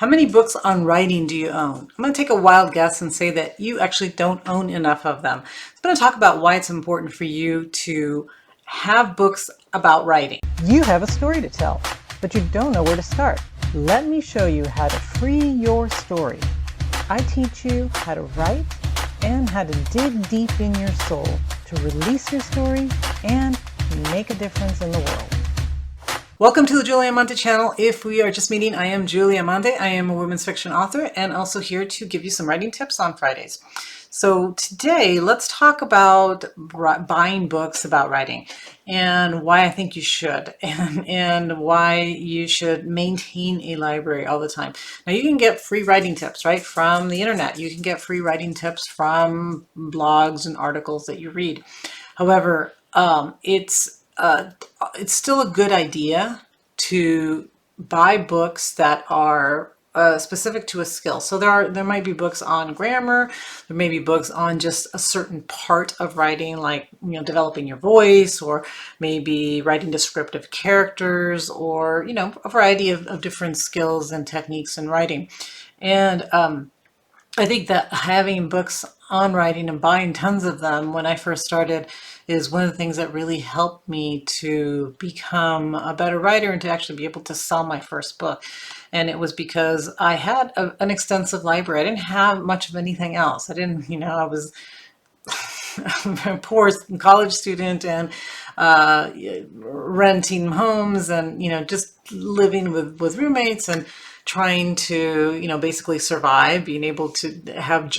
How many books on writing do you own? I'm going to take a wild guess and say that you actually don't own enough of them. I'm going to talk about why it's important for you to have books about writing. You have a story to tell, but you don't know where to start. Let me show you how to free your story. I teach you how to write and how to dig deep in your soul to release your story and make a difference in the world. Welcome to the Julie Amante channel. If we are just meeting, I am Julie Amante. I am a women's fiction author and also here to give you some writing tips on Fridays. So today, let's talk about buying books about writing and why I think you should and why you should maintain a library all the time. Now you can get free writing tips, right, from the internet. You can get free writing tips from blogs and articles that you read. However, it's still a good idea to buy books that are specific to a skill. So there might be books on grammar, there may be books on just a certain part of writing, like developing your voice, or maybe writing descriptive characters, or a variety of different skills and techniques in writing. And I think that having books on writing and buying tons of them when I first started is one of the things that really helped me to become a better writer and to actually be able to sell my first book. And it was because I had an extensive library. I didn't have much of anything else. I didn't, I was a poor college student and renting homes and, just living with roommates and trying to, basically survive, being able to have,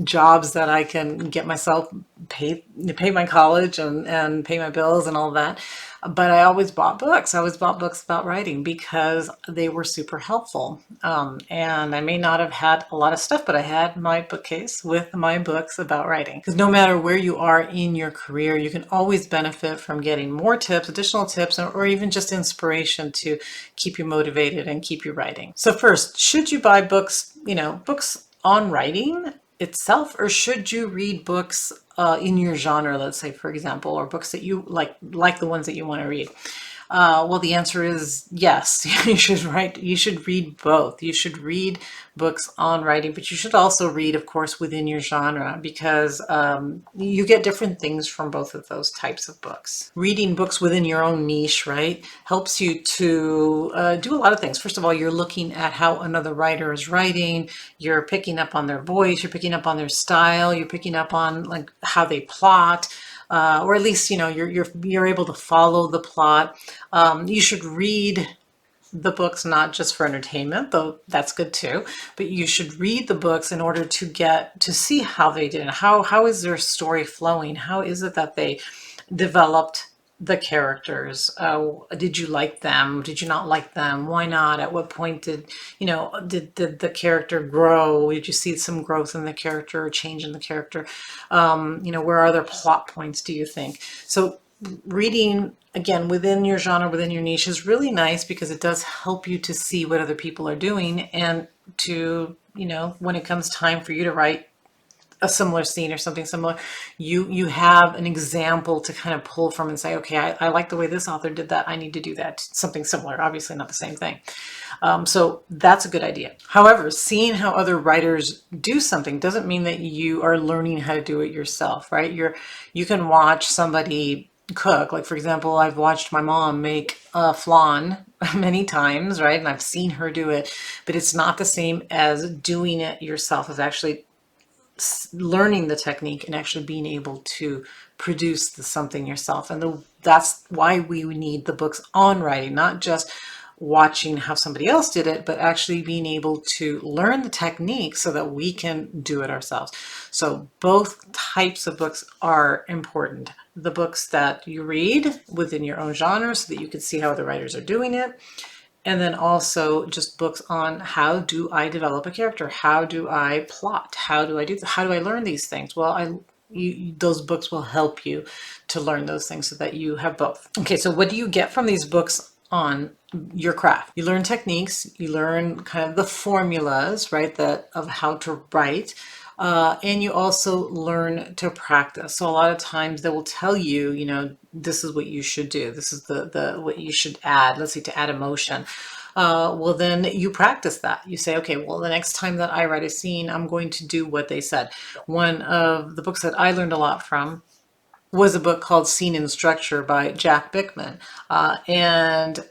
jobs that I can get myself pay my college and pay my bills and all that. But I always bought books. I always bought books about writing because they were super helpful. And I may not have had a lot of stuff, but I had my bookcase with my books about writing. Because no matter where you are in your career, you can always benefit from getting more tips, additional tips, or even just inspiration to keep you motivated and keep you writing. So first, should you buy books, books on writing itself, or should you read books in your genre, let's say, for example, or books that you like the ones that you want to read? Well, the answer is yes. You should read both. You should read books on writing, but you should also read, of course, within your genre, because you get different things from both of those types of books. Reading books within your own niche, right, helps you to do a lot of things. First of all, you're looking at how another writer is writing. You're picking up on their voice. You're picking up on their style. You're picking up on like how they plot. Or at least you're able to follow the plot. You should read the books not just for entertainment, though that's good too, but you should read the books in order to get to see how they did and how is their story flowing. How is it that they developed the characters? Did you like them? Did you not like them? Why not? At what point did the character grow? Did you see some growth in the character or change in the character? Where are their plot points, do you think? So reading, again, within your genre, within your niche, is really nice because it does help you to see what other people are doing, and to, when it comes time for you to write a similar scene or something similar, you have an example to kind of pull from and say, okay, I like the way this author did that. I need to do that. Something similar, obviously not the same thing. So that's a good idea. However, seeing how other writers do something doesn't mean that you are learning how to do it yourself, right? You can watch somebody cook. Like, for example, I've watched my mom make flan many times, right? And I've seen her do it, but it's not the same as doing it yourself, as actually learning the technique and actually being able to produce something yourself. And that's why we need the books on writing, not just watching how somebody else did it, but actually being able to learn the technique so that we can do it ourselves. So both types of books are important. The books that you read within your own genre so that you can see how other writers are doing it. And then also just books on how do I develop a character? How do I plot? How do I learn these things? Well, those books will help you to learn those things so that you have both. Okay, so what do you get from these books on your craft? You learn techniques, you learn kind of the formulas, right, of how to write. And you also learn to practice. So a lot of times they will tell you, this is what you should do. This is the what you should add. Let's say to add emotion. well, then you practice that. You say, okay, well, the next time that I write a scene, I'm going to do what they said. One of the books that I learned a lot from was a book called Scene and Structure by Jack Bickman. And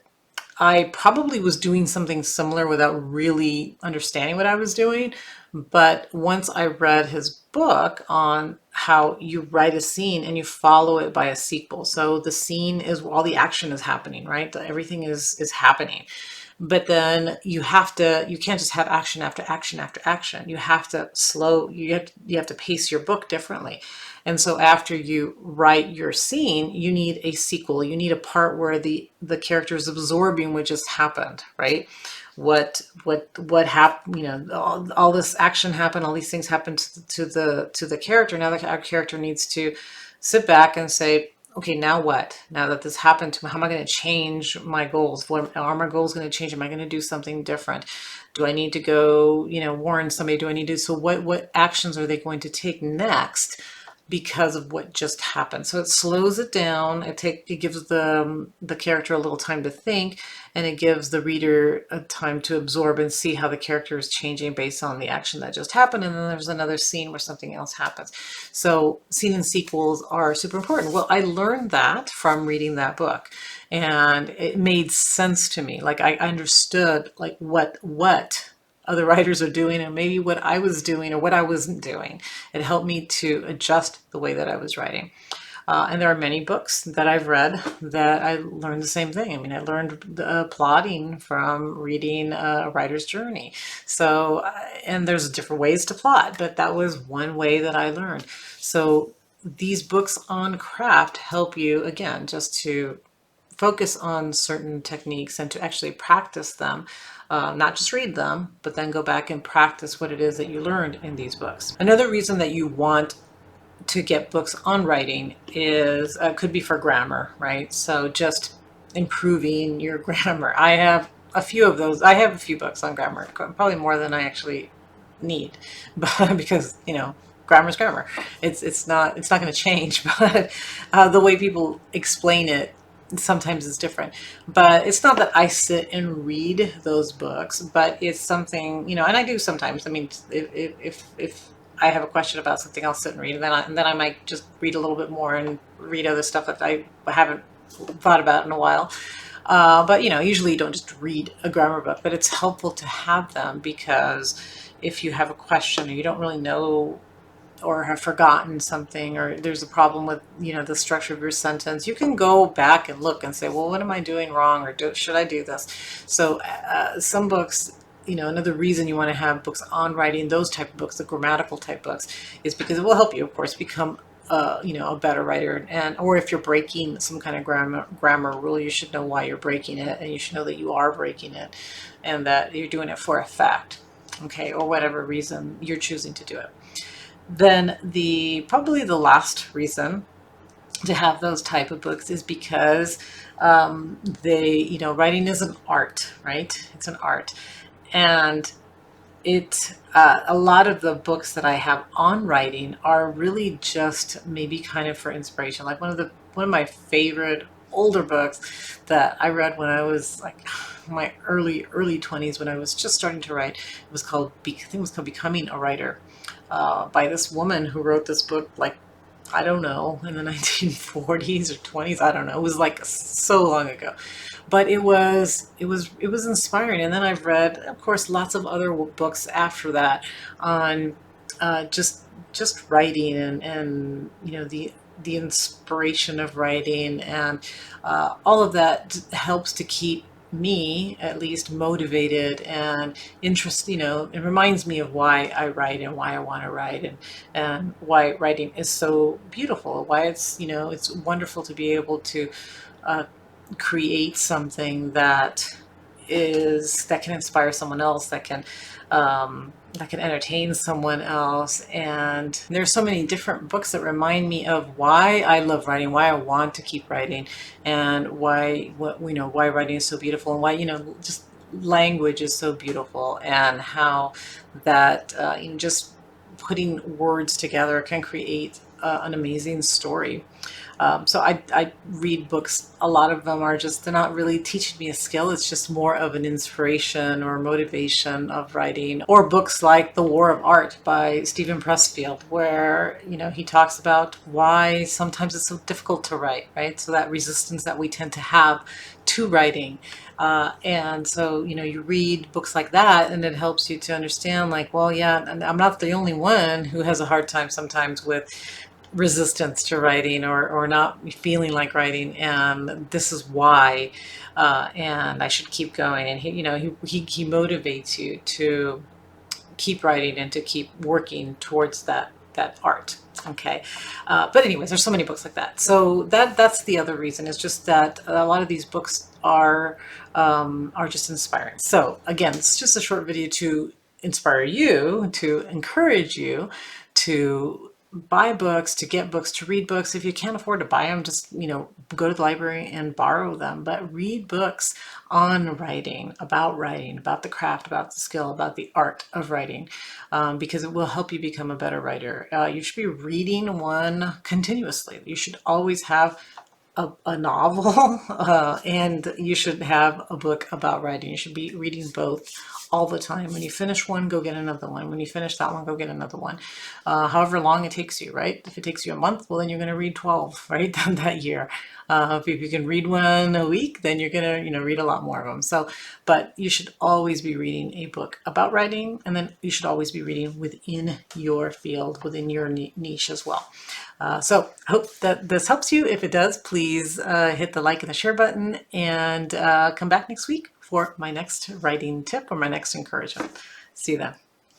I probably was doing something similar without really understanding what I was doing. But once I read his book on how you write a scene and you follow it by a sequel. So the scene is all the action is happening, right? Everything is happening. But then you can't just have action after action after action. You have to you have to pace your book differently. And so after you write your scene, you need a sequel. You need a part where the character is absorbing what just happened, right? What happened, all this action happened, all these things happened to the character. Now our character needs to sit back and say, okay, now what? Now that this happened to me, how am I going to change my goals? What are my goals going to change? Am I going to do something different? Do I need to go, warn somebody? Do I need to? So what actions are they going to take next because of what just happened? So it slows it down. It gives the character a little time to think, and it gives the reader a time to absorb and see how the character is changing based on the action that just happened. And then there's another scene where something else happens. So scene and sequels are super important. Well, I learned that from reading that book, and it made sense to me. Like I understood like what other writers are doing and maybe what I was doing or what I wasn't doing. It helped me to adjust the way that I was writing. And there are many books that I've read that I learned the same thing. I mean, I learned plotting from reading A Writer's Journey. So, and there's different ways to plot, but that was one way that I learned. So these books on craft help you, again, just to focus on certain techniques and to actually practice them, not just read them, but then go back and practice what it is that you learned in these books. Another reason that you want to get books on writing is could be for grammar, right? So just improving your grammar. I have a few of those. I have a few books on grammar, probably more than I actually need, but because grammar is grammar. It's not going to change, but the way people explain it sometimes is different. But it's not that I sit and read those books, but it's something, and I do sometimes. I mean, if I have a question about something, I'll sit and read, and then I might just read a little bit more and read other stuff that I haven't thought about in a while. But usually you don't just read a grammar book, but it's helpful to have them because if you have a question or you don't really know or have forgotten something, or there's a problem with the structure of your sentence, you can go back and look and say, well, what am I doing wrong, or should I do this? So some books, another reason you want to have books on writing, those type of books, the grammatical type books, is because it will help you, of course, become a better writer. Or if you're breaking some kind of grammar rule, you should know why you're breaking it, and you should know that you are breaking it and that you're doing it for effect, okay, or whatever reason you're choosing to do it. Then probably the last reason to have those type of books is because writing is an art, right? It's an art. And a lot of the books that I have on writing are really just maybe kind of for inspiration. Like one of my favorite older books that I read when I was like my early 20s, when I was just starting to write. It was called Becoming a Writer, by this woman who wrote this book, like, I don't know, in the 1940s or 20s. I don't know. It was like so long ago, but it was inspiring. And then I've read, of course, lots of other books after that on just writing and the inspiration of writing, and all of that helps to keep me at least motivated and interest. It reminds me of why I write and why I want to write, and why writing is so beautiful, why it's wonderful to be able to create something that can inspire someone else, that can entertain someone else. And there's so many different books that remind me of why I love writing, why I want to keep writing, and why writing is so beautiful, and why just language is so beautiful, and how that just putting words together can create an amazing story. So I read books. A lot of them are just, they're not really teaching me a skill. It's just more of an inspiration or motivation of writing. Or books like The War of Art by Stephen Pressfield, where, he talks about why sometimes it's so difficult to write, right? So that resistance that we tend to have to writing. And so, you read books like that and it helps you to understand, like, well, yeah, and I'm not the only one who has a hard time sometimes with resistance to writing, or not feeling like writing, and this is why, and I should keep going. And he motivates you to keep writing and to keep working towards that art. Okay. But anyways, there's so many books like that. So that's the other reason, is just that a lot of these books are just inspiring. So again, it's just a short video to inspire you, to encourage you to buy books, to get books, to read books. If you can't afford to buy them, just, go to the library and borrow them. But read books on writing, about the craft, about the skill, about the art of writing, because it will help you become a better writer. You should be reading one continuously. You should always have a novel, and you should have a book about writing. You should be reading both all the time. When you finish one, go get another one. When you finish that one, go get another one. However long it takes you, right? If it takes you a month, well, then you're going to read 12, right? that year. If you can read one a week, then you're going to, read a lot more of them. So, but you should always be reading a book about writing, and then you should always be reading within your field, within your niche as well. So I hope that this helps you. If it does, please hit the like and the share button, and come back next week for my next writing tip or my next encouragement. See you then.